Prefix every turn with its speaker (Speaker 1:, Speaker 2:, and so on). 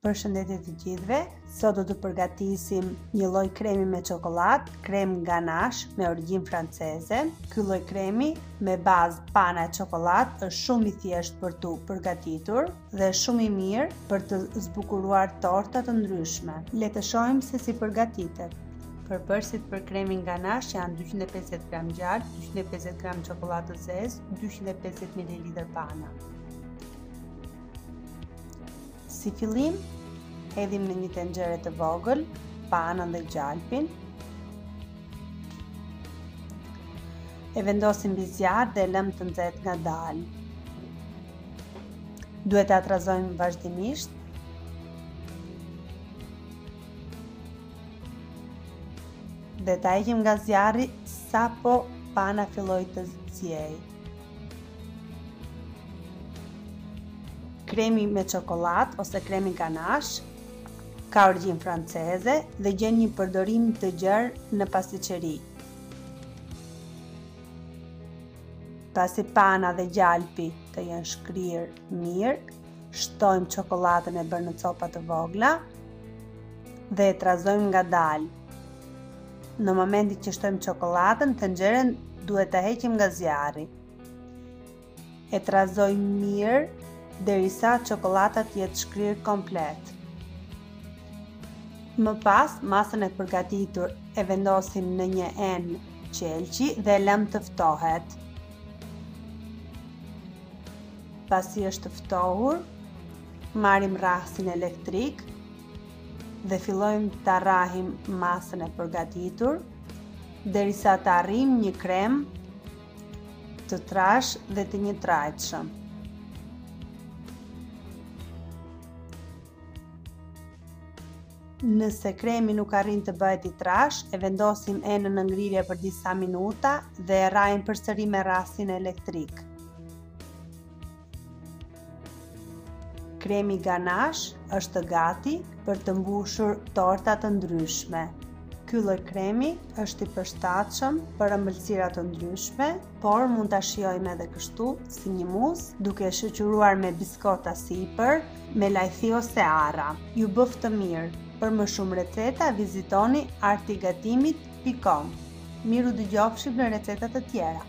Speaker 1: Përshëndetje të gjithëve, sot do të përgatisim një lloj kremi me çokoladë, krem ganache me origjinë franceze. Ky lloj kremi me bazë pana e çokoladë është shumë i thjeshtë për tu përgatitur dhe shumë i mirë për të zbukuruar torta të ndryshme. Le të shohim se si përgatitet. Përbërësit për kremin ganache janë 250 gram gjalp, 250 gram çokoladë të zezë, 250 ml pana. Si fillim, hedhim në një tenxhere të vogël panën dhe gjalpin. E vendosim mbi zjarr dhe lëmë të nxehtë ngadalë. Duhet ta trazojmë vazhdimisht. Dhe ta heqim nga zjarri sapo pana filloj të zjejë. Kremi me çokoladë ose kremi ganache ka origjinë franceze dhe gjen një përdorim të gjerë në pasticeri. Pasi pana dhe gjalpi të jenë shkrirë mirë, shtojmë çokoladën e bërë në copa të vogla dhe e trazojmë ngadalë. Në momentin që shtojmë çokoladën, tenxheren duhet ta heqim nga zjarri. E trazojmë mirë derisa çokolada të jetë shkrirë komplet. Më pas, masën e përgatitur e vendosim në një enë qelçi dhe lëm të ftohet. Pasi është ftohur, marrim rrahsin elektrik dhe fillojmë ta rrahim masën e përgatitur derisa të arrijmë një krem të trashë dhe të njëtrajtshëm. Nëse kremi nuk arrin të bëhet i trash, e vendosim enën në ngrirje për disa minuta dhe e rrajmë përsëri me rrahsin elektrik. Kremi ganache është gati për të mbushur torta të ndryshme. Ky lloj kremi është i përshtatshëm për ëmbëlsira të ndryshme, por mund ta shijojmë edhe kështu si një mus, duke shoqëruar me biskota sipër, me lajthi ose arra. Ju bëf të mirë. Për më shumë receta, vizitoni artigatimit.com. Miru dëgjofshim në receta të tjera.